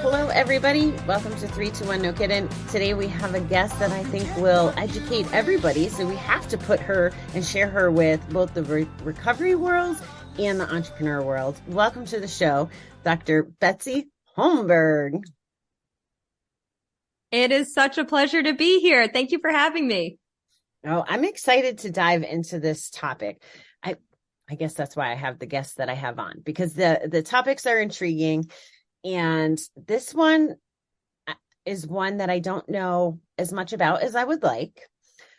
Hello, everybody. Welcome to 321 No Kidding. Today we have a guest that I think will educate everybody. So we have to put her and share her with both the recovery world and the entrepreneur world. Welcome to the show, Dr. Betsy Holmberg. It is such a pleasure to be here. Thank you for having me. Oh, I'm excited to dive into this topic. I guess that's why I have the guests that I have on, because the topics are intriguing. And this one is one that I don't know as much about as I would like.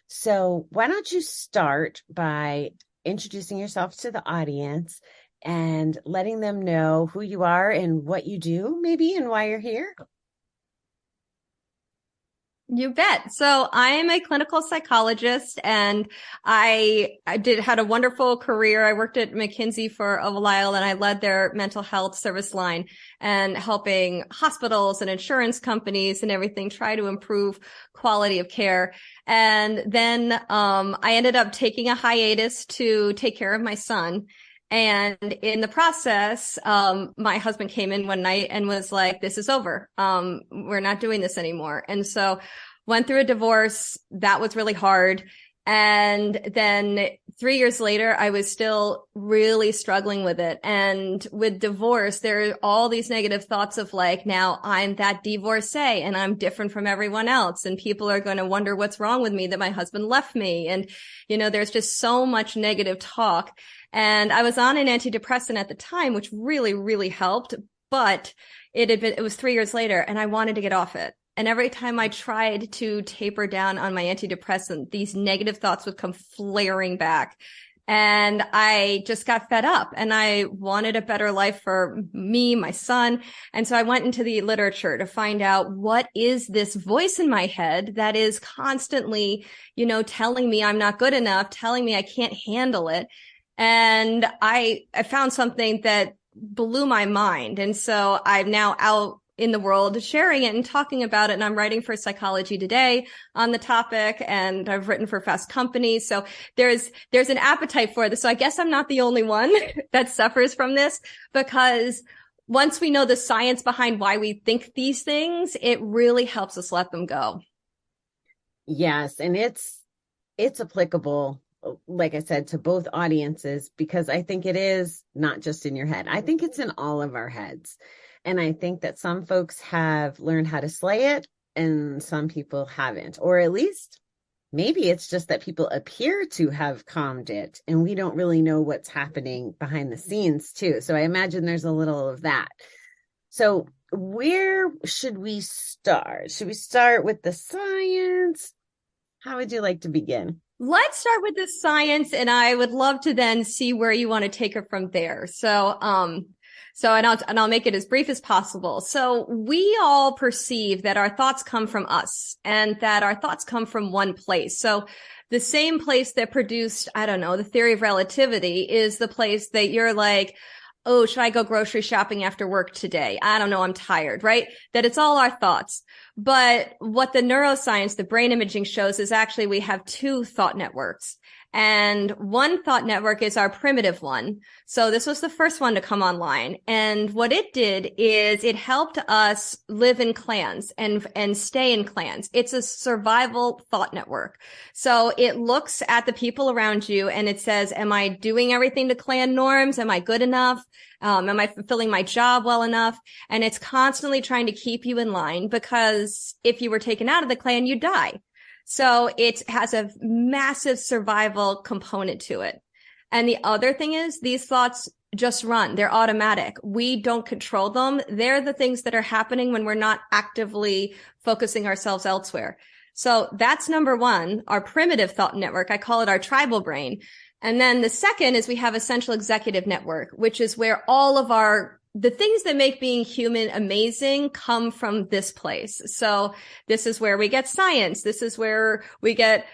So why don't you start by introducing yourself to the audience and letting them know who you are and what you do, maybe, and why you're here? You bet. So I am a clinical psychologist, and I had a wonderful career. I worked at McKinsey for a while, and I led their mental health service line and helping hospitals and insurance companies and everything try to improve quality of care. And then I ended up taking a hiatus to take care of my son. And in the process, my husband came in one night and was like, "This is over. We're not doing this anymore." And so went through a divorce. That was really hard. And then 3 years later, I was still really struggling with it. And with divorce, there are all these negative thoughts of like, now I'm that divorcee and I'm different from everyone else. And people are going to wonder what's wrong with me, that my husband left me. And, there's just so much negative talk. And I was on an antidepressant at the time, which really, really helped. But it was 3 years later and I wanted to get off it. And every time I tried to taper down on my antidepressant, these negative thoughts would come flaring back. And I just got fed up and I wanted a better life for me, my son. And so I went into the literature to find out, what is this voice in my head that is constantly, telling me I'm not good enough, telling me I can't handle it. And I found something that blew my mind. And so I'm now out in the world sharing it and talking about it. And I'm writing for Psychology Today on the topic, and I've written for Fast Company. So there's an appetite for this. So I guess I'm not the only one that suffers from this, because once we know the science behind why we think these things, it really helps us let them go. Yes. And it's applicable, like I said, to both audiences, because I think it is not just in your head. I think it's in all of our heads. And I think that some folks have learned how to slay it and some people haven't, or at least maybe it's just that people appear to have calmed it and we don't really know what's happening behind the scenes too. So I imagine there's a little of that. So where should we start? Should we start with the science? How would you like to begin? Let's start with the science, and I would love to then see where you want to take it from there. And I'll make it as brief as possible. So we all perceive that our thoughts come from us and that our thoughts come from one place. So the same place that produced, the theory of relativity is the place that you're like, "Oh, should I go grocery shopping after work today? I don't know. I'm tired," right? That it's all our thoughts. But what the neuroscience, the brain imaging shows is actually we have two thought networks. And one thought network is our primitive one. So this was the first one to come online. And what it did is it helped us live in clans and stay in clans. It's a survival thought network. So it looks at the people around you and it says, am I doing everything to clan norms? Am I good enough? Am I fulfilling my job well enough? And it's constantly trying to keep you in line, because if you were taken out of the clan, you die. So it has a massive survival component to it. And the other thing is these thoughts just run. They're automatic. We don't control them. They're the things that are happening when we're not actively focusing ourselves elsewhere. So that's number one, our primitive thought network. I call it our tribal brain. And then the second is we have a central executive network, which is where all of the things that make being human amazing come from this place. So this is where we get science. This is where we get,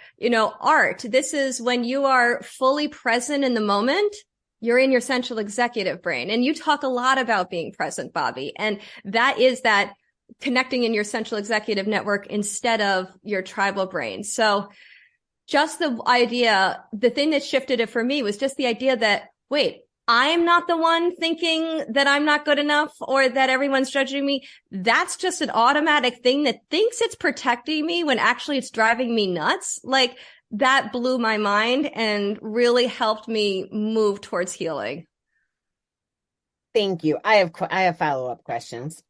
art. This is when you are fully present in the moment. You're in your central executive brain. And you talk a lot about being present, Bobbie. And that is that connecting in your central executive network instead of your tribal brain. So just the idea, the thing that shifted it for me was just the idea that, wait, I'm not the one thinking that I'm not good enough or that everyone's judging me. That's just an automatic thing that thinks it's protecting me when actually it's driving me nuts. Like, that blew my mind and really helped me move towards healing. Thank you. I have follow-up questions.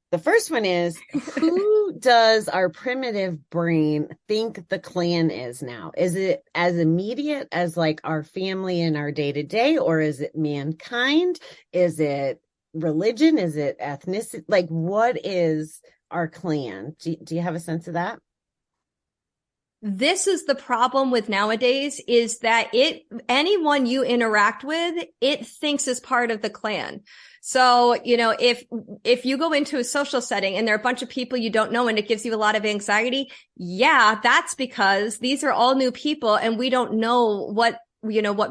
The first one is, who does our primitive brain think the clan is now? Is it as immediate as like our family and our day-to-day, or is it mankind? Is it religion? Is it ethnicity? Like, what is our clan? Do you have a sense of that? This is the problem with nowadays, is that anyone you interact with, it thinks is part of the clan. So, if you go into a social setting and there are a bunch of people you don't know and it gives you a lot of anxiety, yeah, that's because these are all new people and we don't know what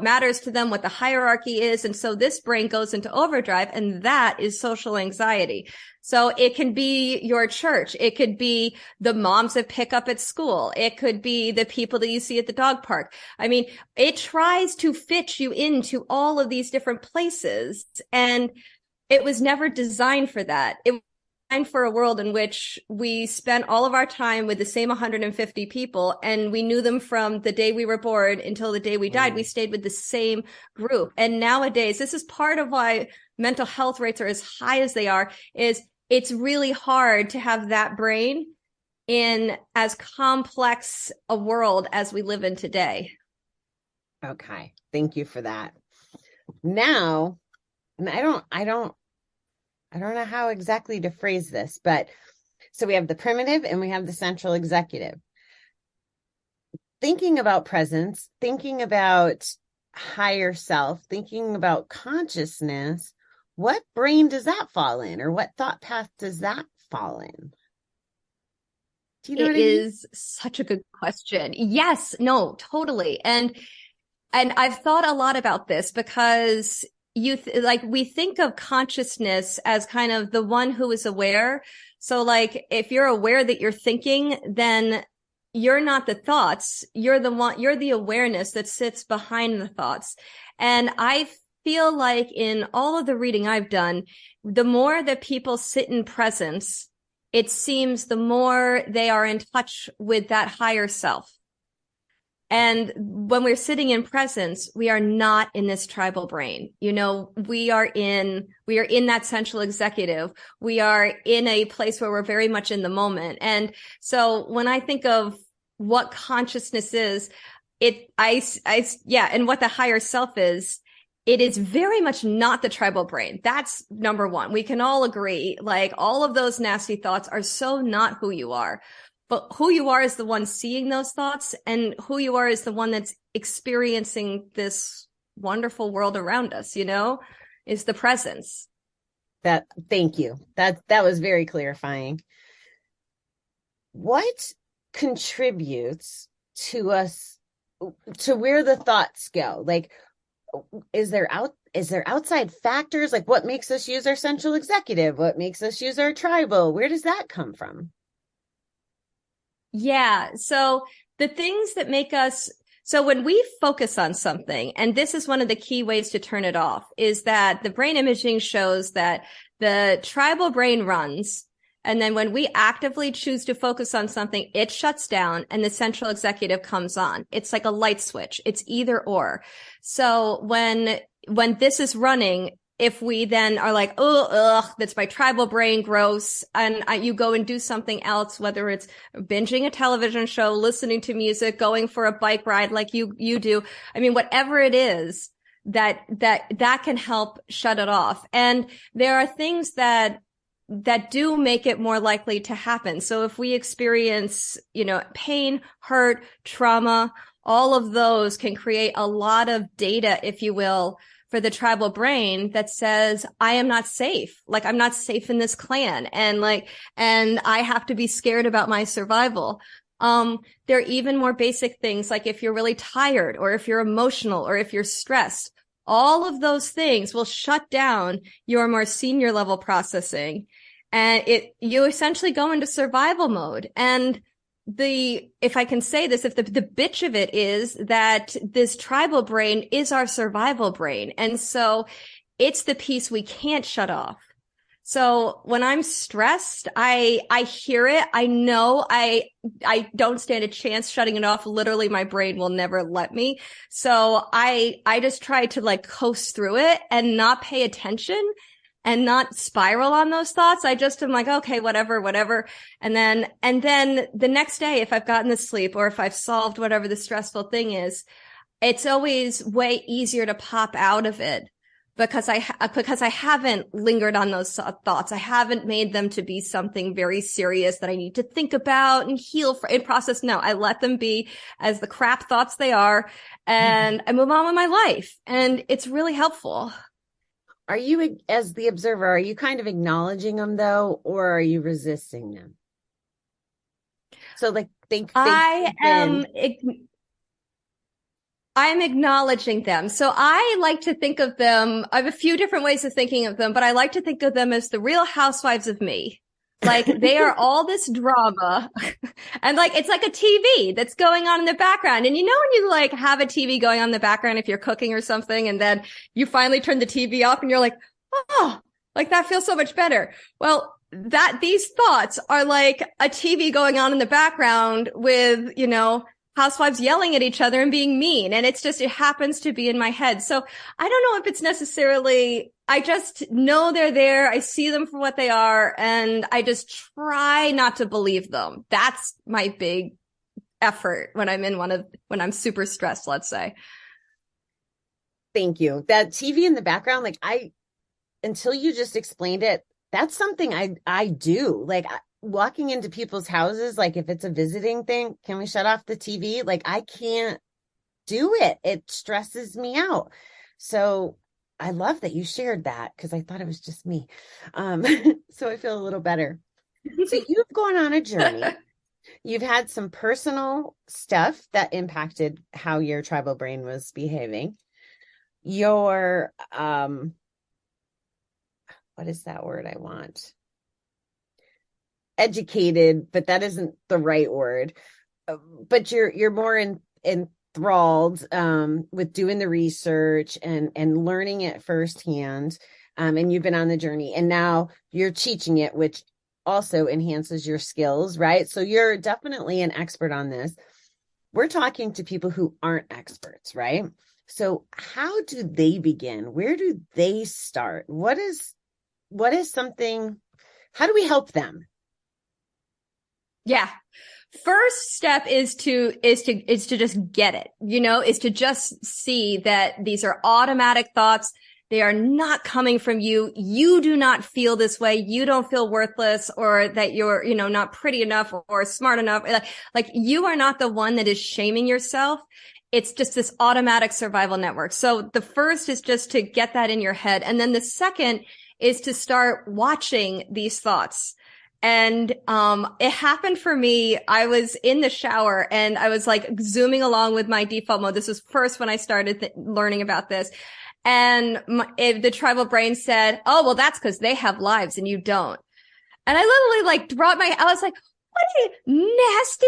matters to them, what the hierarchy is. And so this brain goes into overdrive, and that is social anxiety. So it can be your church. It could be the moms that pick up at school. It could be the people that you see at the dog park. I mean, it tries to fit you into all of these different places, and it was never designed for that. It was designed for a world in which we spent all of our time with the same 150 people, and we knew them from the day we were born until the day we died. We stayed with the same group. And nowadays, this is part of why mental health rates are as high as they are, is it's really hard to have that brain in as complex a world as we live in today. Okay. Thank you for that. Now, and I don't know how exactly to phrase this, but so we have the primitive and we have the central executive. Thinking about presence, thinking about higher self, thinking about consciousness, what brain does that fall in, or what thought path does that fall in? Do you know what I mean? It is such a good question. Yes, no, totally. And I've thought a lot about this because we think of consciousness as kind of the one who is aware. So like, if you're aware that you're thinking, then you're not the thoughts. You're the awareness that sits behind the thoughts. And I feel like in all of the reading I've done, the more that people sit in presence, it seems the more they are in touch with that higher self. And when we're sitting in presence, we are not in this tribal brain. We are in that central executive. We are in a place where we're very much in the moment. And so when I think of what consciousness is, and what the higher self is, it is very much not the tribal brain. That's number one. We can all agree, like, all of those nasty thoughts are so not who you are. But who you are is the one seeing those thoughts, and who you are is the one that's experiencing this wonderful world around us, is the presence. Thank you. That was very clarifying. What contributes to us, to where the thoughts go? Like, is there outside factors? Like, what makes us use our central executive? What makes us use our tribal? Where does that come from? Yeah. So the things that make us, so when we focus on something, and this is one of the key ways to turn it off, is that the brain imaging shows that the tribal brain runs. And then when we actively choose to focus on something, it shuts down and the central executive comes on. It's like a light switch. It's either or. So when this is running, if we then are like, that's my tribal brain, gross, and you go and do something else, whether it's binging a television show, listening to music, going for a bike ride like you do. I mean, whatever it is, that can help shut it off. And there are things that do make it more likely to happen. So if we experience, pain, hurt, trauma, all of those can create a lot of data, if you will, for the tribal brain that says, I am not safe. Like, I'm not safe in this clan. And I have to be scared about my survival. There are even more basic things, like if you're really tired, or if you're emotional, or if you're stressed, all of those things will shut down your more senior level processing. And you essentially go into survival mode. And if I can say this, if the bitch of it is that this tribal brain is our survival brain. And so it's the piece we can't shut off. So when I'm stressed, I hear it. I know I don't stand a chance shutting it off. Literally, my brain will never let me. So I just try to like coast through it and not pay attention and not spiral on those thoughts. I just am like, okay, whatever. And then the next day, if I've gotten the sleep or if I've solved whatever the stressful thing is, it's always way easier to pop out of it because I haven't lingered on those thoughts. I haven't made them to be something very serious that I need to think about and heal and process. No, I let them be as the crap thoughts they are, and I move on with my life. And it's really helpful. Are you, as the observer, are you kind of acknowledging them though, or are you resisting them? So like I'm acknowledging them. So I like to think of them. I have a few different ways of thinking of them, but I like to think of them as the Real Housewives of me. Like they are all this drama and like, it's like a TV that's going on in the background. And you know, when you like have a TV going on in the background, if you're cooking or something, and then you finally turn the TV off and you're like, oh, like that feels so much better. Well, these thoughts are like a TV going on in the background with, you know, housewives yelling at each other and being mean. And it happens to be in my head. So I don't know if it's necessarily, I just know they're there. I see them for what they are. And I just try not to believe them. That's my big effort when when I'm super stressed, let's say. Thank you. That TV in the background, like until you just explained it, that's something I do. Like walking into people's houses, like if it's a visiting thing, can we shut off the TV? Like I can't do it. It stresses me out. So I love that you shared that because I thought it was just me. So I feel a little better. So you've gone on a journey. You've had some personal stuff that impacted how your tribal brain was behaving. Your, what is that word I want? Educated, but that isn't the right word. But you're more enthralled with doing the research and learning it firsthand. And you've been on the journey, and now you're teaching it, which also enhances your skills, right? So you're definitely an expert on this. We're talking to people who aren't experts, right? So how do they begin? Where do they start? What is something, how do we help them? Yeah. First step is to just get it, you know, is to just see that these are automatic thoughts. They are not coming from you. You do not feel this way. You don't feel worthless or that you're, you know, not pretty enough or smart enough. Like you are not the one that is shaming yourself. It's just this automatic survival network. So the first is just to get that in your head. And then the second is to start watching these thoughts. And it happened for me. I was in the shower and I was like zooming along with my default mode. This was first when I started learning about this. And the tribal brain said, oh, well, that's because they have lives and you don't. And I literally like I was like, what a nasty,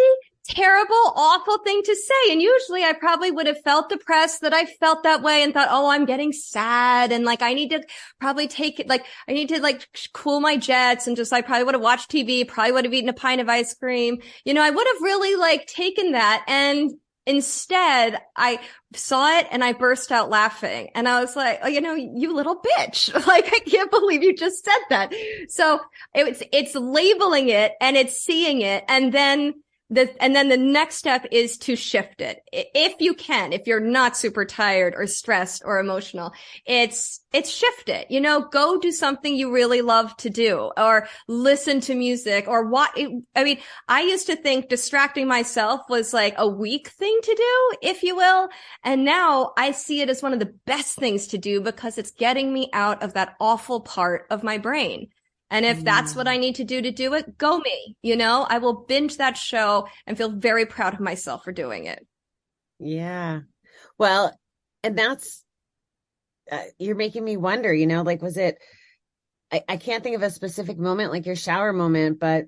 terrible, awful thing to say. And usually I probably would have felt depressed that I felt that way and thought, oh, I'm getting sad. And like, I need to probably take it, like, I need to like cool my jets and just, I probably would have watched TV, probably would have eaten a pint of ice cream. You know, I would have really like taken that. And instead I saw it and I burst out laughing. And I was like, oh, you know, you little bitch. Like, I can't believe you just said that. So it's labeling it and it's seeing it. And then the next step is to shift it. If you can, if you're not super tired or stressed or emotional, it's shift it, you know, go do something you really love to do or listen to music or what. I mean, I used to think distracting myself was like a weak thing to do, if you will. And now I see it as one of the best things to do because it's getting me out of that awful part of my brain. And if that's what I need to do it, go me, you know, I will binge that show and feel very proud of myself for doing it. Yeah. Well, and that's, you're making me wonder, you know, like, was it, I can't think of a specific moment, like your shower moment, but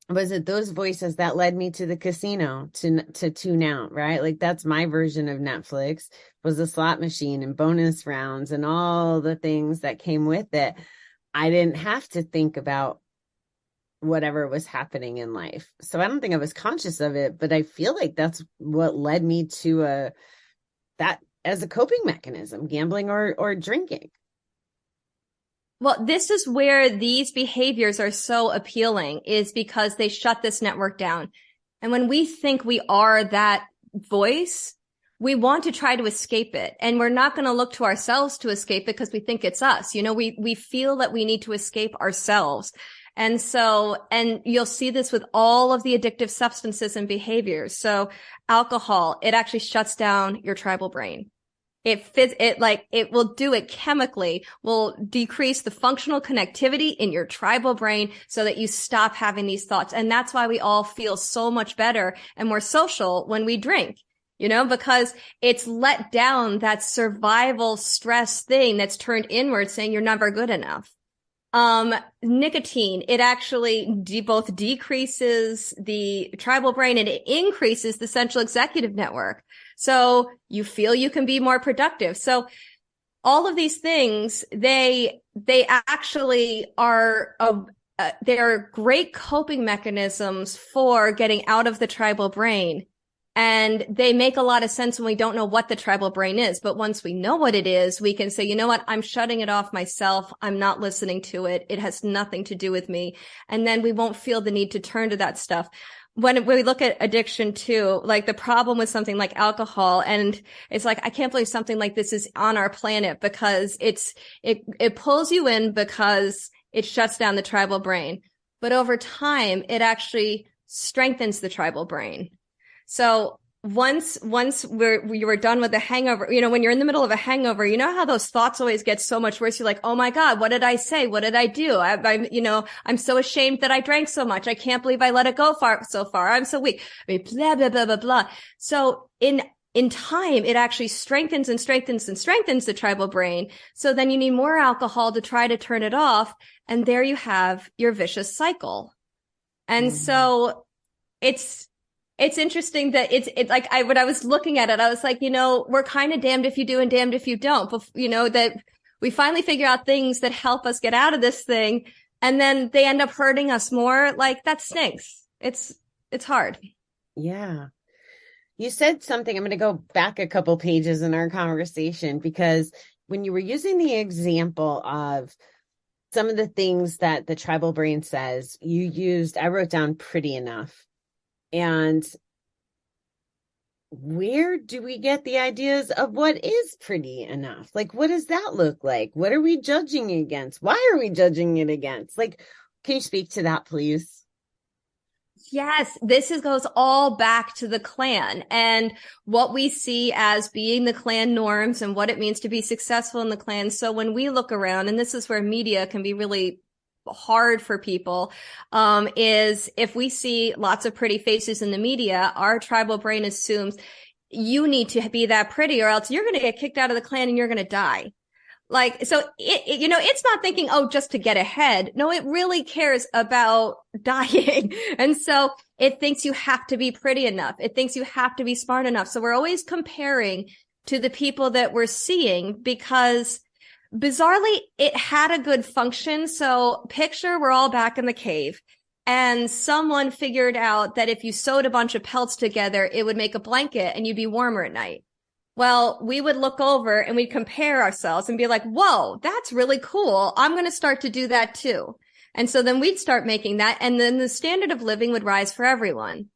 was it those voices that led me to the casino to tune out, right? Like that's my version of Netflix, was a slot machine and bonus rounds and all the things that came with it. I didn't have to think about whatever was happening in life. So I don't think I was conscious of it, but I feel like that's what led me to that as a coping mechanism, gambling or drinking. Well, this is where these behaviors are so appealing, is because they shut this network down. And when we think we are that voice, we want to try to escape it. And we're not going to look to ourselves to escape it because we think it's us. You know, we feel that we need to escape ourselves. And so, and you'll see this with all of the addictive substances and behaviors. So alcohol, it actually shuts down your tribal brain. It will do it chemically, will decrease the functional connectivity in your tribal brain so that you stop having these thoughts. And that's why we all feel so much better and more social when we drink, you know, because it's let down that survival stress thing that's turned inward saying you're never good enough. Nicotine, it actually both decreases the tribal brain and it increases the central executive network. So you feel you can be more productive. So all of these things, they actually are, they are great coping mechanisms for getting out of the tribal brain. And they make a lot of sense when we don't know what the tribal brain is. But once we know what it is, we can say, you know what? I'm shutting it off myself. I'm not listening to it. It has nothing to do with me. And then we won't feel the need to turn to that stuff. When we look at addiction too, like the problem with something like alcohol, and it's like, I can't believe something like this is on our planet, because it pulls you in because it shuts down the tribal brain. But over time, it actually strengthens the tribal brain. So once you were done with the hangover, you know, when you're in the middle of a hangover, you know how those thoughts always get so much worse. You're like, oh my God, what did I say? What did I do? I'm so ashamed that I drank so much. I can't believe I let it go so far. I'm so weak. I mean, blah, blah, blah, blah, blah. So in time, it actually strengthens and strengthens and strengthens the tribal brain. So then you need more alcohol to try to turn it off. And there you have your vicious cycle. And so it's interesting that it's like when I was looking at it, I was like, you know, we're kind of damned if you do and damned if you don't. But, you know, that we finally figure out things that help us get out of this thing. And then they end up hurting us more. Like, that stinks. It's hard. Yeah. You said something. I'm going to go back a couple pages in our conversation, because when you were using the example of some of the things that the tribal brain says, I wrote down pretty enough. And where do we get the ideas of what is pretty enough? Like, what does that look like? What are we judging against? Why are we judging it against? Like, can you speak to that, please? Yes, goes all back to the clan and what we see as being the clan norms and what it means to be successful in the clan. So when we look around, and this is where media can be really hard for people, is if we see lots of pretty faces in the media, our tribal brain assumes you need to be that pretty or else you're going to get kicked out of the clan and you're going to die. Like, so you know, it's not thinking, oh, just to get ahead. No, it really cares about dying. And so it thinks you have to be pretty enough. It thinks you have to be smart enough. So we're always comparing to the people that we're seeing, because bizarrely, it had a good function. So picture we're all back in the cave and someone figured out that if you sewed a bunch of pelts together, it would make a blanket and you'd be warmer at night. Well, we would look over and we'd compare ourselves and be like, whoa, that's really cool. I'm going to start to do that too. And so then we'd start making that. And then the standard of living would rise for everyone.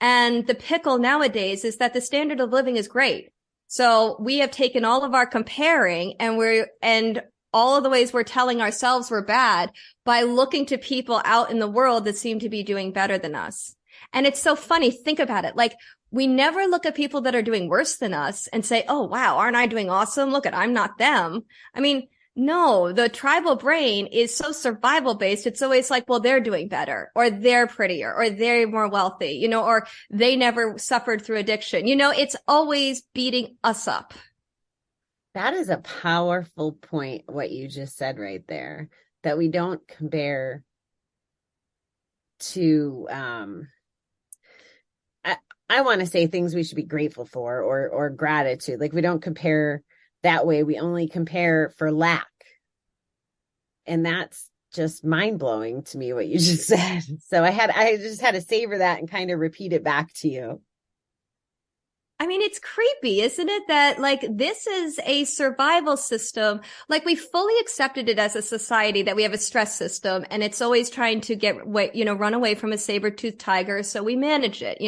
And the pickle nowadays is that the standard of living is great. So we have taken all of our comparing and all of the ways we're telling ourselves we're bad by looking to people out in the world that seem to be doing better than us. And it's so funny. Think about it. Like, we never look at people that are doing worse than us and say, oh, wow, aren't I doing awesome? Look I'm not them. I mean, no, the tribal brain is so survival based. It's always like, well, they're doing better, or they're prettier, or they're more wealthy, you know, or they never suffered through addiction. You know, it's always beating us up. That is a powerful point, what you just said right there, that we don't compare to I want to say things we should be grateful for, or gratitude. Like, we don't compare that way. We only compare for lack. And that's just mind blowing to me, what you just said. So I just had to savor that and kind of repeat it back to you. I mean, it's creepy, isn't it? That like, this is a survival system. Like, we fully accepted it as a society that we have a stress system, and it's always trying to run away from a saber-toothed tiger. So we manage it,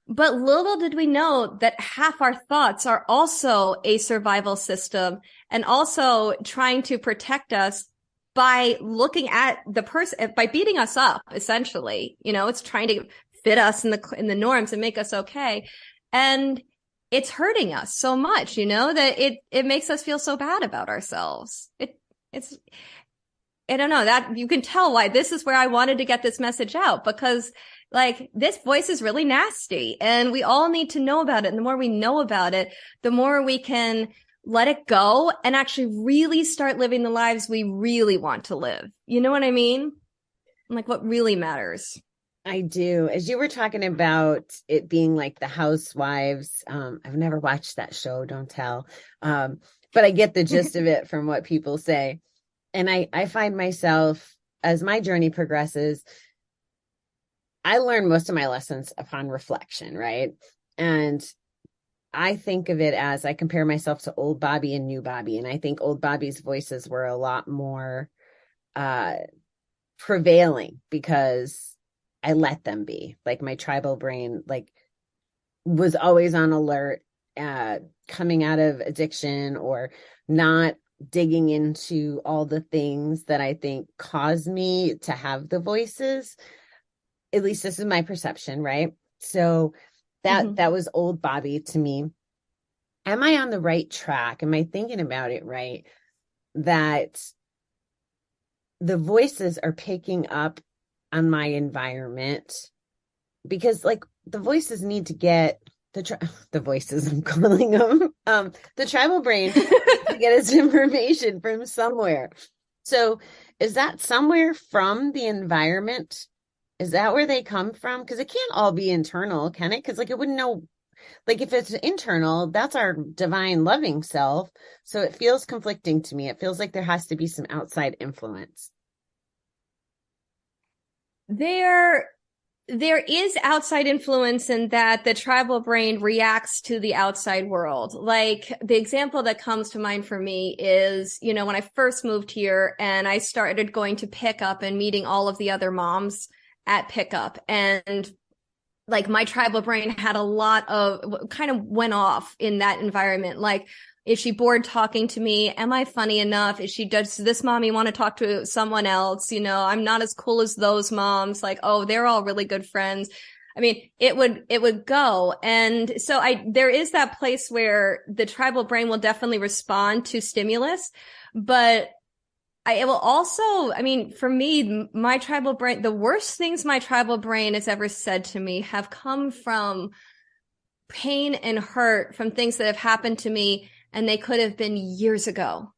but little did we know that half our thoughts are also a survival system, and also trying to protect us by looking at the person, by beating us up, essentially. It's trying to fit us in the norms and make us okay. And it's hurting us so much, that it makes us feel so bad about ourselves. It's, I don't know, that you can tell why this is where I wanted to get this message out, because like, this voice is really nasty and we all need to know about it. And the more we know about it, the more we can let it go and actually really start living the lives we really want to live. You know what I mean? Like, what really matters. I do. As you were talking about it being like the Housewives, I've never watched that show, don't tell. But I get the gist of it from what people say. And I find myself, as my journey progresses, I learn most of my lessons upon reflection, right? And I think of it as, I compare myself to old Bobbie and new Bobbie. And I think old Bobbie's voices were a lot more prevailing because I let them be. Like, my tribal brain, like, was always on alert, coming out of addiction or not digging into all the things that I think caused me to have the voices. At least this is my perception, right? So that was old Bobbie to me. Am I on the right track? Am I thinking about it right? That the voices are picking up on my environment, because like, the voices need to get the voices, I'm calling them, the tribal brain to get its information from somewhere. So is that somewhere from the environment? Is that where they come from? Because it can't all be internal, can it? Because like, it wouldn't know, like, if it's internal, that's our divine loving self. So it feels conflicting to me. It feels like there has to be some outside influence. There is outside influence in that the tribal brain reacts to the outside world. Like, the example that comes to mind for me is, when I first moved here and I started going to pickup and meeting all of the other moms at pickup, and like, my tribal brain had a lot of, kind of went off in that environment. Like, is she bored talking to me? Am I funny enough? Does this mommy want to talk to someone else? I'm not as cool as those moms. Like, oh, they're all really good friends. I mean, it would go. And so there is that place where the tribal brain will definitely respond to stimulus, but it will also, I mean, for me, my tribal brain, the worst things my tribal brain has ever said to me have come from pain and hurt, from things that have happened to me, and they could have been years ago.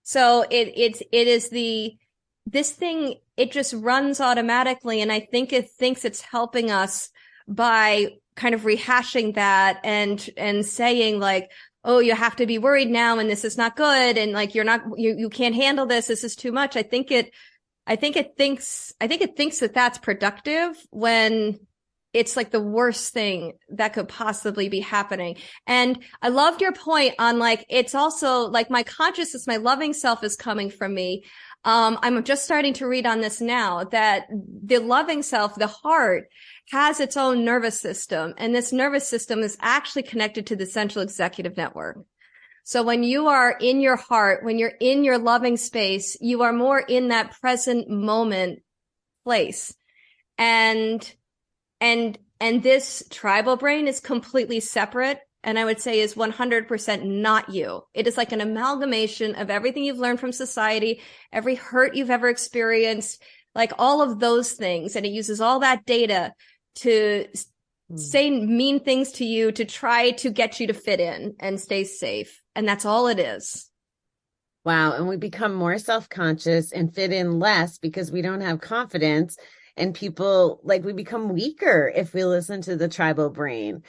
So it is this thing, it just runs automatically. And I think it thinks it's helping us by kind of rehashing that and saying like, oh, you have to be worried now, and this is not good. And like, you can't handle this. This is too much. I think it thinks that that's productive, when it's like the worst thing that could possibly be happening. And I loved your point on like, it's also like, my consciousness, my loving self is coming from me. I'm just starting to read on this now, that the loving self, the heart, has its own nervous system. And this nervous system is actually connected to the central executive network. So when you are in your heart, when you're in your loving space, you are more in that present moment place. And this tribal brain is completely separate, and I would say is 100% not you. It is like an amalgamation of everything you've learned from society, every hurt you've ever experienced, like all of those things. And it uses all that data to say mean things to you, to try to get you to fit in and stay safe. And that's all it is. Wow. And we become more self-conscious and fit in less because we don't have confidence And people, like, we become weaker if we listen to the tribal brain,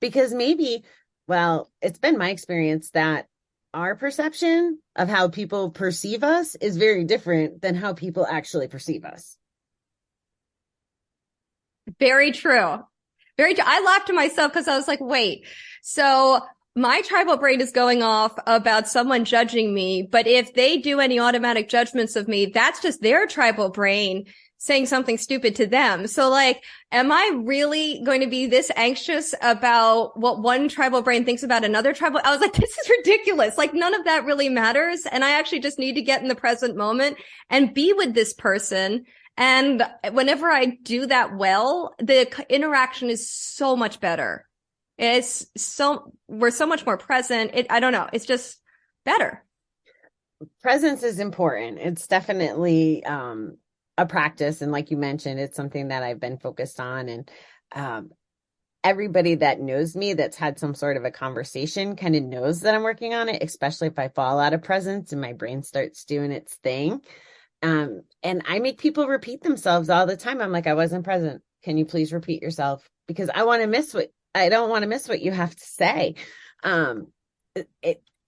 because maybe, well, it's been my experience that our perception of how people perceive us is very different than how people actually perceive us. Very true. Very true. I laughed to myself because I was like, wait, so my tribal brain is going off about someone judging me, but if they do any automatic judgments of me, that's just their tribal brain saying something stupid to them. So like, am I really going to be this anxious about what one tribal brain thinks about another tribal? I was like, this is ridiculous. Like none of that really matters. And I actually just need to get in the present moment and be with this person. And whenever I do that well, the interaction is so much better. We're so much more present. I don't know. It's just better. Presence is important. It's definitely a practice. And like you mentioned, it's something that I've been focused on. And everybody that knows me that's had some sort of a conversation kind of knows that I'm working on it, especially if I fall out of presence and my brain starts doing its thing. And I make people repeat themselves all the time. I'm like, I wasn't present. Can you please repeat yourself? Because I don't want to miss what you have to say.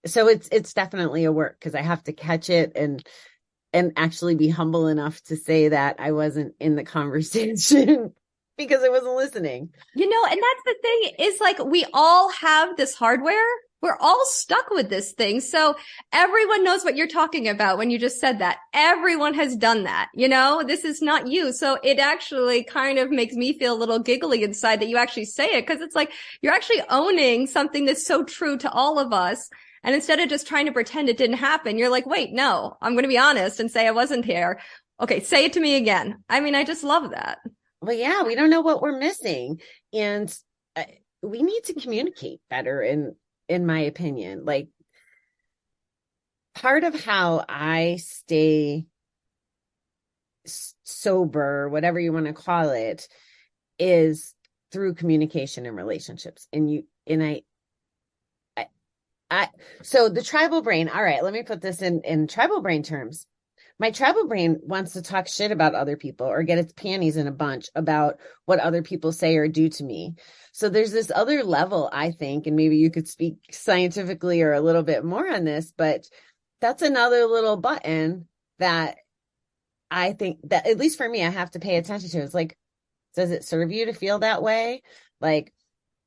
So it's definitely a work, because I have to catch it and actually be humble enough to say that I wasn't in the conversation because I wasn't listening. And that's the thing is, like, we all have this hardware. We're all stuck with this thing. So everyone knows what you're talking about when you just said that. Everyone has done that. This is not you. So it actually kind of makes me feel a little giggly inside that you actually say it, because it's like you're actually owning something that's so true to all of us. And instead of just trying to pretend it didn't happen, you're like, wait, no, I'm going to be honest and say I wasn't here. Okay, say it to me again. I mean, I just love that. Well, yeah, we don't know what we're missing. And we need to communicate better, in my opinion. Like, part of how I stay sober, whatever you want to call it, is through communication and relationships. So the tribal brain, all right, let me put this in tribal brain terms. My tribal brain wants to talk shit about other people or get its panties in a bunch about what other people say or do to me. So there's this other level, I think, and maybe you could speak scientifically or a little bit more on this, but that's another little button that I think that, at least for me, I have to pay attention to. It's like, does it serve you to feel that way? Like,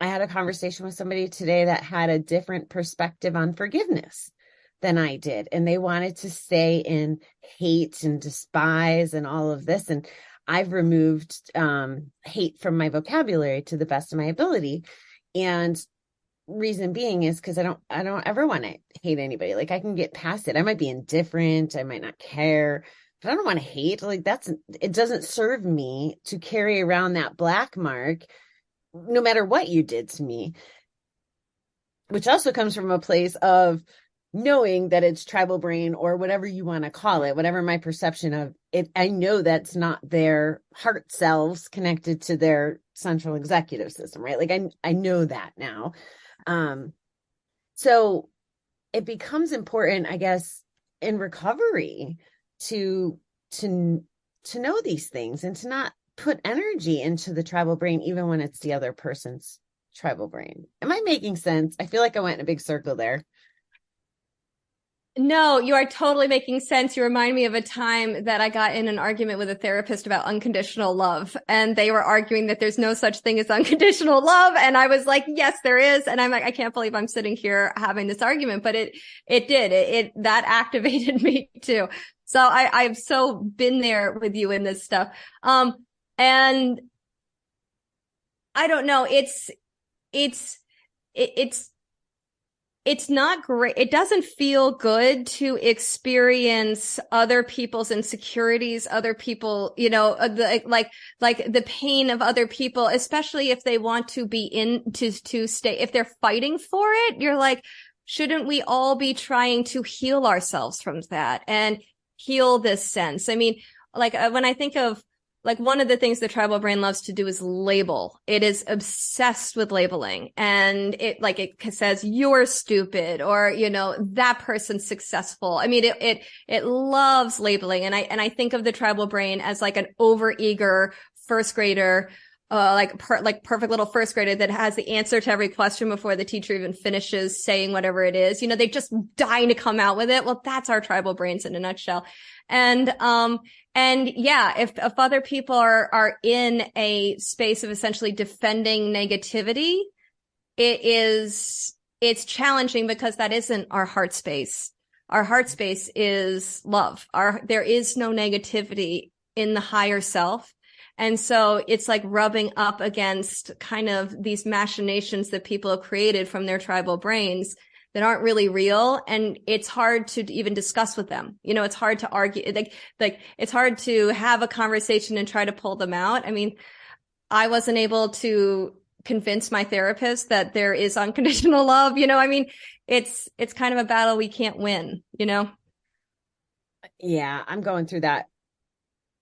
I had a conversation with somebody today that had a different perspective on forgiveness than I did. And they wanted to stay in hate and despise and all of this. And I've removed hate from my vocabulary to the best of my ability. And reason being is because I don't ever want to hate anybody. Like, I can get past it. I might be indifferent. I might not care, but I don't want to hate. Like, it doesn't serve me to carry around that black mark, no matter what you did to me, which also comes from a place of knowing that it's tribal brain or whatever you want to call it, whatever my perception of it. I know that's not their heart selves connected to their central executive system, right? Like, I know that now. So it becomes important, I guess, in recovery to know these things and to not put energy into the tribal brain, even when it's the other person's tribal brain. Am I making sense? I feel like I went in a big circle there. No, you are totally making sense. You remind me of a time that I got in an argument with a therapist about unconditional love, and they were arguing that there's no such thing as unconditional love. And I was like, yes, there is. And I'm like, I can't believe I'm sitting here having this argument, but it did. That activated me too. So I've so been there with you in this stuff. And I don't know. It's not great. It doesn't feel good to experience other people's insecurities, other people, like the pain of other people, especially if they want to be to stay, if they're fighting for it. You're like, shouldn't we all be trying to heal ourselves from that and heal this sense? I mean, like when I think of like one of the things the tribal brain loves to do is label. It is obsessed with labeling, and it says you're stupid, or, that person's successful. I mean, it loves labeling. And I think of the tribal brain as like an overeager first grader, perfect little first grader that has the answer to every question before the teacher even finishes saying whatever it is. They just dying to come out with it. Well, that's our tribal brains in a nutshell. And yeah, if other people are in a space of essentially defending negativity, it's challenging, because that isn't our heart space. Our heart space is love. There is no negativity in the higher self. And so it's like rubbing up against kind of these machinations that people have created from their tribal brains that aren't really real. And it's hard to even discuss with them. It's hard to argue, like it's hard to have a conversation and try to pull them out. I mean, I wasn't able to convince my therapist that there is unconditional love. I mean, it's kind of a battle we can't win, Yeah, I'm going through that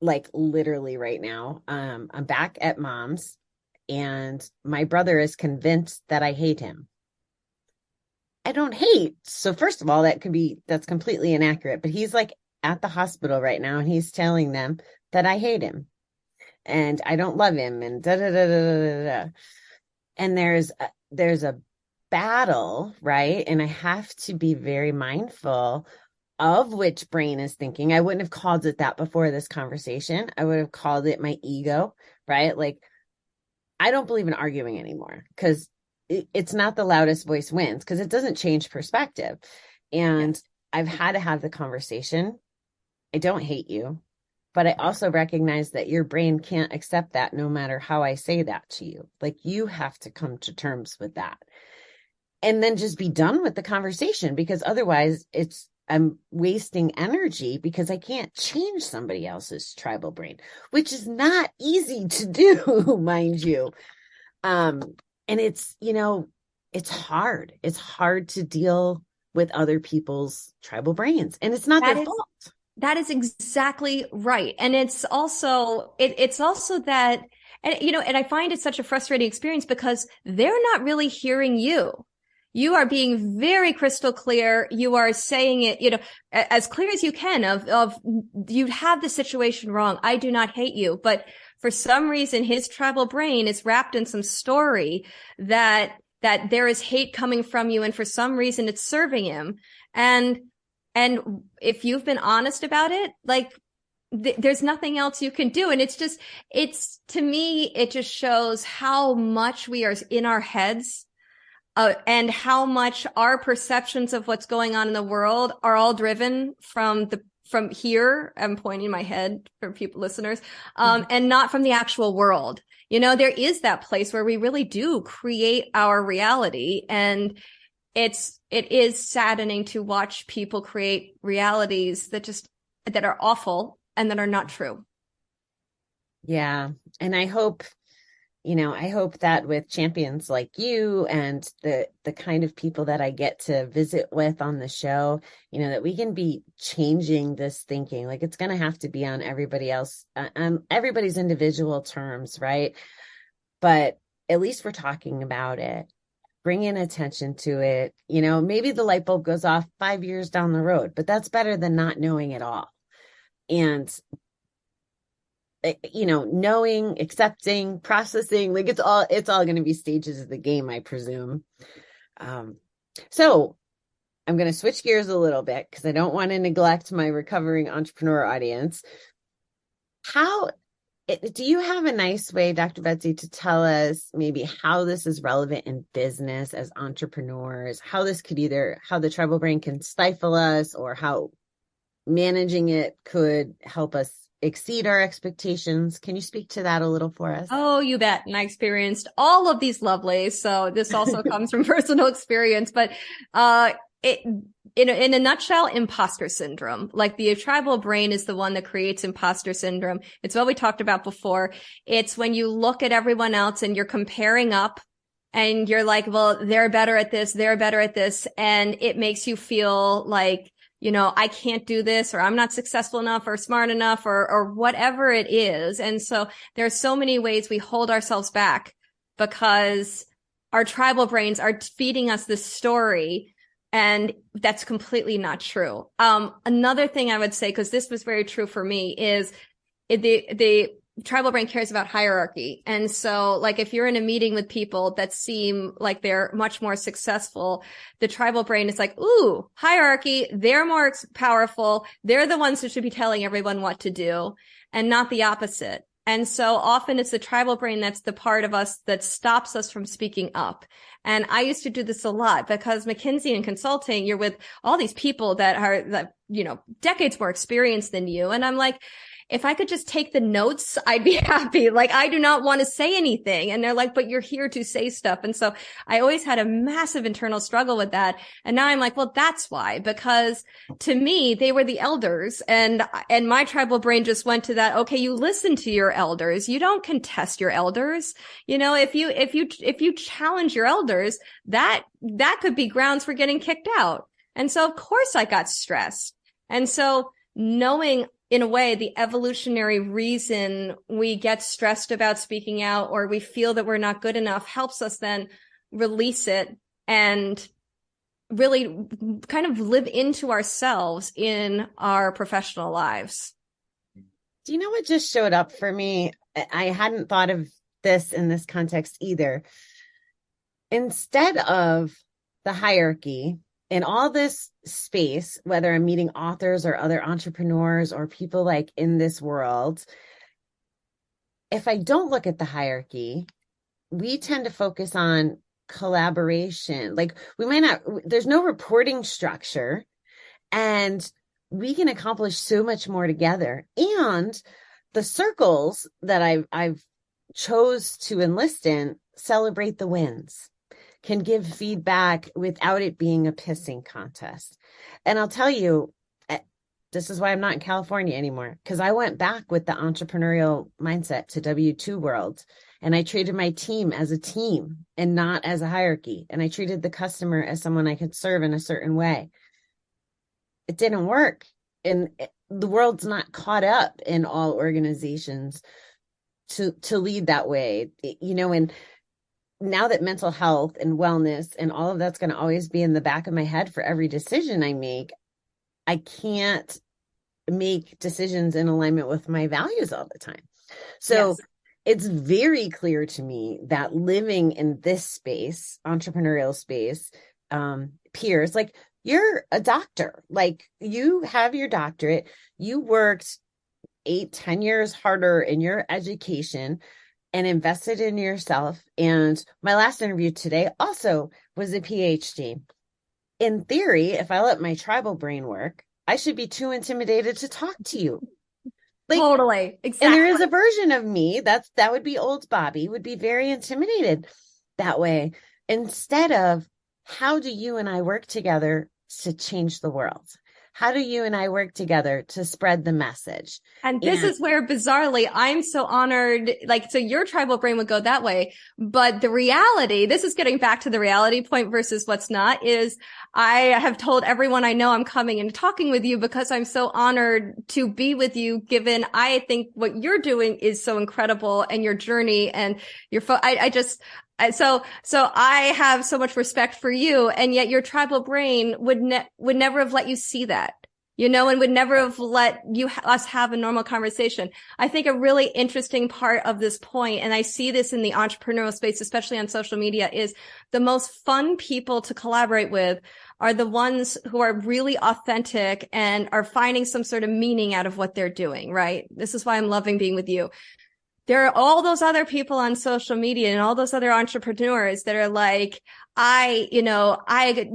like literally right now. I'm back at mom's, and my brother is convinced that I hate him. I don't hate. So first of all, that's completely inaccurate, but he's like at the hospital right now, and he's telling them that I hate him and I don't love him, and da da da da da da. And there's a battle, right? And I have to be very mindful of which brain is thinking. I wouldn't have called it that before this conversation. I would have called it my ego, right? Like, I don't believe in arguing anymore, because it's not the loudest voice wins, because it doesn't change perspective. And yes, I've had to have the conversation. I don't hate you, but I also recognize that your brain can't accept that no matter how I say that to you. Like, you have to come to terms with that and then just be done with the conversation, because otherwise I'm wasting energy, because I can't change somebody else's tribal brain, which is not easy to do, mind you. And it's hard. It's hard to deal with other people's tribal brains, and it's not their fault. That is exactly right. And it's also that, and I find it such a frustrating experience, because they're not really hearing you. You are being very crystal clear. You are saying it, as clear as you can of you have the situation wrong. I do not hate you. But for some reason, his tribal brain is wrapped in some story that there is hate coming from you. And for some reason, it's serving him. And if you've been honest about it, like, there's nothing else you can do. And to me, it just shows how much we are in our heads. And how much our perceptions of what's going on in the world are all driven from here. I'm pointing my head for people, listeners, and not from the actual world. There is that place where we really do create our reality. And it is saddening to watch people create realities that are awful and that are not true. Yeah. And I hope that with champions like you and the kind of people that I get to visit with on the show, that we can be changing this thinking. Like, it's going to have to be on everybody's individual terms, right? But at least we're talking about it, bringing attention to it. Maybe the light bulb goes off 5 years down the road, but that's better than not knowing at all. And knowing, accepting, processing, like, it's all going to be stages of the game, I presume. So I'm going to switch gears a little bit, because I don't want to neglect my recovering entrepreneur audience. Do you have a nice way, Dr. Betsy, to tell us maybe how this is relevant in business as entrepreneurs, how the tribal brain can stifle us, or how managing it could help us exceed our expectations? Can you speak to that a little for us? Oh, you bet. And I experienced all of these lovelies. So this also comes from personal experience, but, in a nutshell, imposter syndrome. Like, the tribal brain is the one that creates imposter syndrome. It's what we talked about before. It's when you look at everyone else and you're comparing up, and you're like, well, they're better at this, and it makes you feel like I can't do this, or I'm not successful enough or smart enough, or whatever it is. And so there are so many ways we hold ourselves back because our tribal brains are feeding us this story. And that's completely not true. Another thing I would say, because this was very true for me, is the tribal brain cares about hierarchy. And so like if you're in a meeting with people that seem like they're much more successful, the tribal brain is like, ooh, hierarchy, they're more powerful. They're the ones who should be telling everyone what to do, and not the opposite. And so often it's the tribal brain that's the part of us that stops us from speaking up. And I used to do this a lot because McKinsey and consulting, you're with all these people that are, decades more experienced than you. And I'm like, if I could just take the notes, I'd be happy. Like, I do not want to say anything. And they're like, but you're here to say stuff. And so I always had a massive internal struggle with that. And now I'm like, well, that's why, because to me, they were the elders, and my tribal brain just went to that. Okay, you listen to your elders. You don't contest your elders. If you challenge your elders, that could be grounds for getting kicked out. And so of course I got stressed. And so knowing, in a way, the evolutionary reason we get stressed about speaking out, or we feel that we're not good enough, helps us then release it and really kind of live into ourselves in our professional lives. Do you know what just showed up for me? I hadn't thought of this in this context either. Instead of the hierarchy, in all this space, whether I'm meeting authors or other entrepreneurs or people like in this world, if I don't look at the hierarchy, we tend to focus on collaboration. Like there's no reporting structure, and we can accomplish so much more together. And the circles that I've chose to enlist in celebrate the wins, can give feedback without it being a pissing contest. And I'll tell you, this is why I'm not in California anymore, because I went back with the entrepreneurial mindset to W2 world, and I treated my team as a team and not as a hierarchy. And I treated the customer as someone I could serve in a certain way. It didn't work. And the world's not caught up in all organizations to lead that way, and now that mental health and wellness and all of that's going to always be in the back of my head for every decision I make, I can't make decisions in alignment with my values all the time. So yes, it's very clear to me that living in this space, entrepreneurial space, peers, like you're a doctor, like you have your doctorate, you worked 8-10 years harder in your education and invested in yourself. And my last interview today also was a PhD. In theory, if I let my tribal brain work, I should be too intimidated to talk to you. Like, totally. Exactly. And there is a version of me that would be old Bobbie, would be very intimidated that way. Instead of, how do you and I work together to change the world? How do you and I work together to spread the message? And this is where, bizarrely, I'm so honored. Like, so your tribal brain would go that way. But the reality, this is getting back to the reality point versus what's not, is I have told everyone I know I'm coming and talking with you because I'm so honored to be with you, given I think what you're doing is so incredible, and your journey and your, so I have so much respect for you, and yet your tribal brain would never have let you see that, and would never have let us have a normal conversation. I think a really interesting part of this point, and I see this in the entrepreneurial space, especially on social media, is the most fun people to collaborate with are the ones who are really authentic and are finding some sort of meaning out of what they're doing, right? This is why I'm loving being with you. There are all those other people on social media and all those other entrepreneurs that are like, I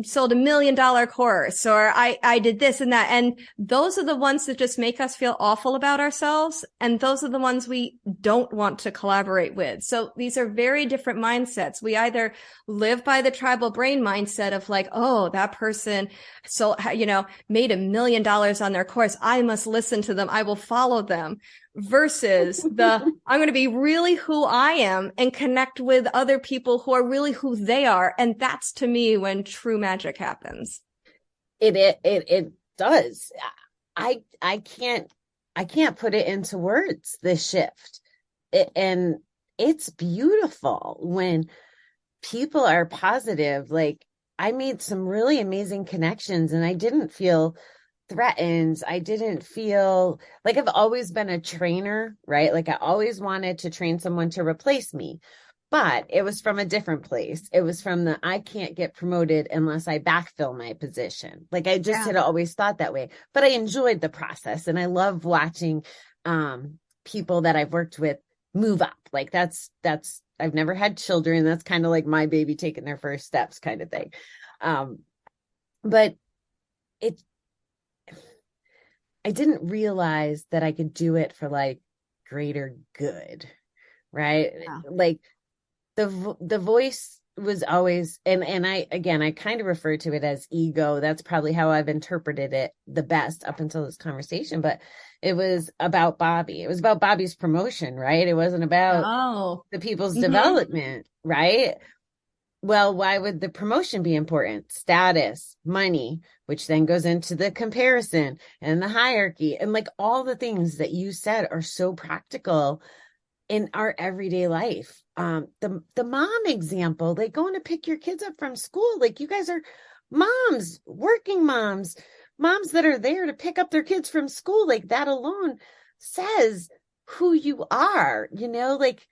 sold $1 million course, or I did this and that. And those are the ones that just make us feel awful about ourselves. And those are the ones we don't want to collaborate with. So these are very different mindsets. We either live by the tribal brain mindset of like, oh, that person made $1 million on their course. I must listen to them. I will follow them. Versus I'm going to be really who I am and connect with other people who are really who they are. And that's, to me, when true magic happens. It does. I can't put it into words, this shift. And it's beautiful when people are positive. Like, I made some really amazing connections and I didn't feel threatened. I didn't feel like, I've always been a trainer, right? Like I always wanted to train someone to replace me, but it was from a different place. It was from the, I can't get promoted unless I backfill my position. Like I just Yeah. had always thought that way, but I enjoyed the process and I love watching people that I've worked with move up. Like that's I've never had children. That's kind of like my baby taking their first steps kind of thing. Um, but it I didn't realize that I could do it for like greater good, right? Yeah. Like the voice was always, and I, again, I kind of refer to it as ego. That's probably how I've interpreted it the best up until this conversation, but it was about Bobbie. It was about Bobbie's promotion, right? It wasn't about Oh. the people's Hmm. development, right? Well, why would the promotion be important? Status, money, which then goes into the comparison and the hierarchy. And like all the things that you said are so practical in our everyday life. The mom example, like going to pick your kids up from school. Like you guys are moms, working moms, moms that are there to pick up their kids from school. Like that alone says who you are, like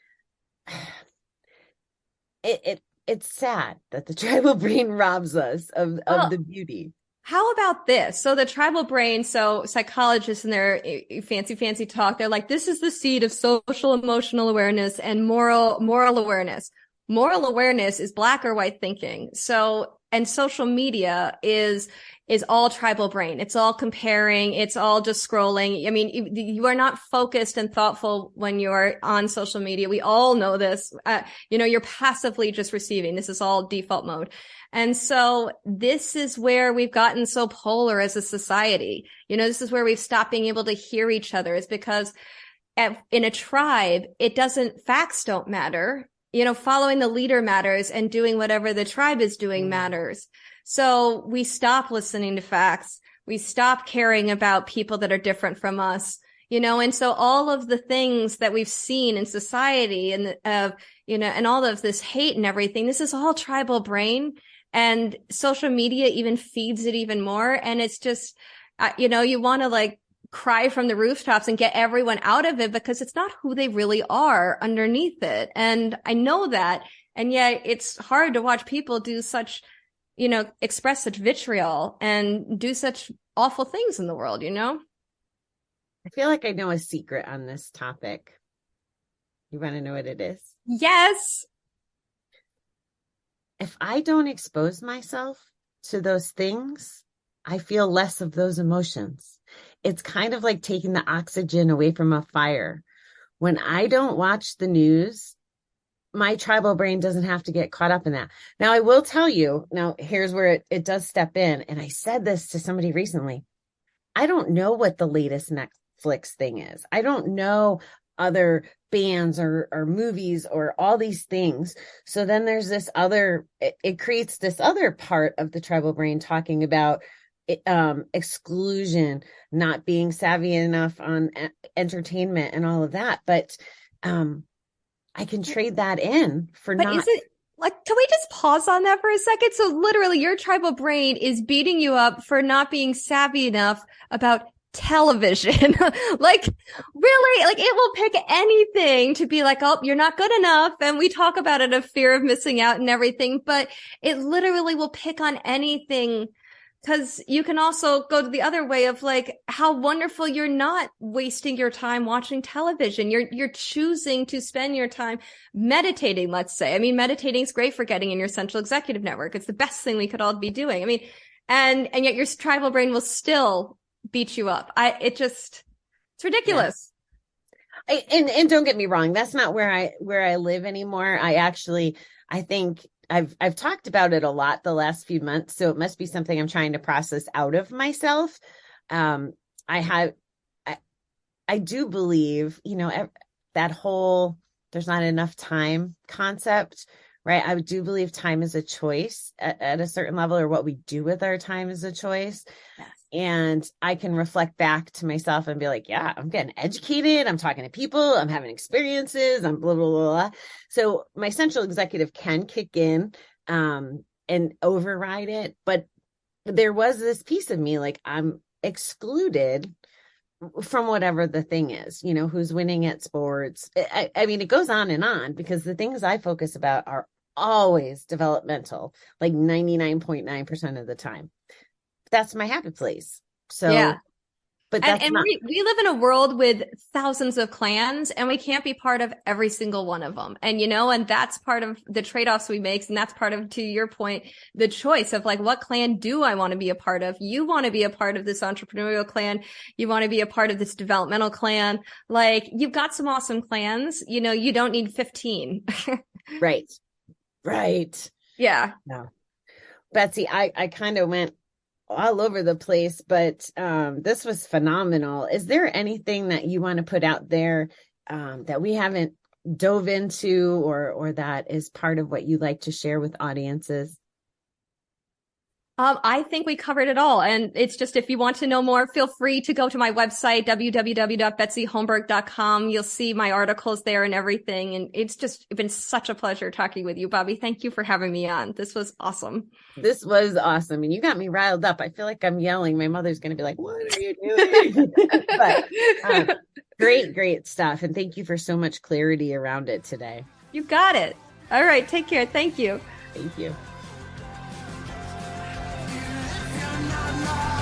it's sad that the tribal brain robs us of Well, the beauty. how about this? So the tribal brain, so psychologists in their fancy talk, they're like, this is the seed of social emotional awareness and moral awareness. Moral awareness is black or white thinking. So, and social media is all tribal brain. It's all comparing. It's all just scrolling. I mean, you are not focused and thoughtful when you're on social media. We all know this. You're passively just receiving. This is all default mode. And so this is where we've gotten so polar as a society. This is where we've stopped being able to hear each other, is because in a tribe, facts don't matter. Following the leader matters and doing whatever the tribe is doing matters. So we stop listening to facts. We stop caring about people that are different from us. And so all of the things that we've seen in society and and all of this hate and everything, this is all tribal brain. And social media even feeds it even more. And it's just, you want to like cry from the rooftops and get everyone out of it because it's not who they really are underneath it. And I know that. And yet it's hard to watch people do such, express such vitriol and do such awful things in the world, I feel like I know a secret on this topic. You want to know what it is? Yes. If I don't expose myself to those things, I feel less of those emotions. It's kind of like taking the oxygen away from a fire. When I don't watch the news, my tribal brain doesn't have to get caught up in that. Now, I will tell you, now here's where it does step in. And I said this to somebody recently. I don't know what the latest Netflix thing is. I don't know other bands or movies or all these things. So then there's this other, it creates this other part of the tribal brain talking about exclusion, not being savvy enough on entertainment and all of that. But I can trade that in for But not. is it like, can we just pause on that for a second? So literally your tribal brain is beating you up for not being savvy enough about television. Like really, like it will pick anything to be like, oh, you're not good enough. And we talk about it, a fear of missing out and everything, but it literally will pick on anything. Because you can also go to the other way of like how wonderful you're not wasting your time watching television. You're choosing to spend your time meditating, let's say. I mean, meditating is great for getting in your central executive network. It's the best thing we could all be doing. I mean, and yet your tribal brain will still beat you up. It's ridiculous. Yes. And don't get me wrong, that's not where I live anymore. I think I've talked about it a lot the last few months, so it must be something I'm trying to process out of myself. I have I do believe, that whole there's not enough time concept, right? I do believe time is a choice at a certain level, or what we do with our time is a choice. Yes. And I can reflect back to myself and be like, yeah, I'm getting educated. I'm talking to people. I'm having experiences. I'm blah, blah, blah, blah. So my central executive can kick in and override it. But there was this piece of me, like I'm excluded from whatever the thing is, who's winning at sports. I mean, it goes on because the things I focus about are always developmental, like 99.9% of the time. That's my happy place. So, Yeah. but And, that's and not we live in a world with thousands of clans, and we can't be part of every single one of them. And that's part of the trade-offs we make. And that's part of, to your point, the choice of like, what clan do I want to be a part of? You want to be a part of this entrepreneurial clan. You want to be a part of this developmental clan. Like, you've got some awesome clans. You don't need 15. right. Right. Yeah. No. Betsy, I kind of went all over the place, but this was phenomenal. Is there anything that you want to put out there that we haven't dove into or that is part of what you like to share with audiences? I think we covered it all. And it's just, if you want to know more, feel free to go to my website, www.betsyholmberg.com. You'll see my articles there and everything. And it's just been such a pleasure talking with you, Bobbie. Thank you for having me on. This was awesome. This was awesome. And you got me riled up. I feel like I'm yelling. My mother's going to be like, what are you doing? But great stuff. And thank you for so much clarity around it today. You got it. All right. Take care. Thank you. Thank you. No, no.